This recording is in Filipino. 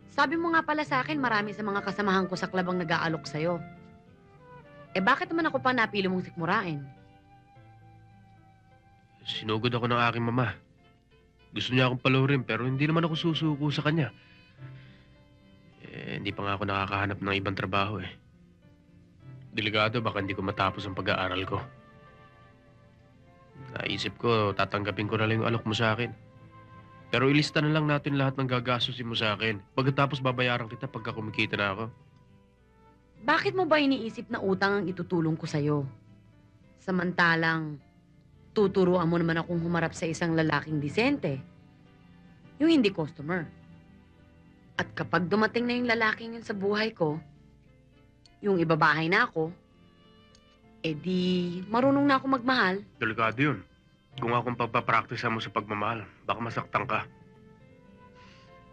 Sabi mo nga pala sa akin, marami sa mga kasamahan ko sa klabang nag-aalok sa'yo. Eh bakit naman ako pa napili mong sikmurain? Sinugod ako ng aking mama. Gusto niya akong palurin pero hindi naman ako susuko sa kanya. Hindi pa nga ako nakakahanap ng ibang trabaho eh. Delikado, baka hindi ko matapos ang pag-aaral ko. Naisip ko, tatanggapin ko na lang yung alok mo sa akin. Pero ilista na lang natin lahat ng gagastusin mo sa akin. Pagkatapos babayaran kita pagka kumikita na ako. Bakit mo ba iniisip na utang ang itutulong ko sa'yo? Samantalang, tuturuan mo naman akong humarap sa isang lalaking disente. Yung hindi customer. At kapag dumating na yung lalaking yun sa buhay ko, yung ibabahay na ako, edi marunong na ako magmahal. Delikado yun. Kung akong pagpapraktisa mo sa pagmamahal, baka masaktan ka.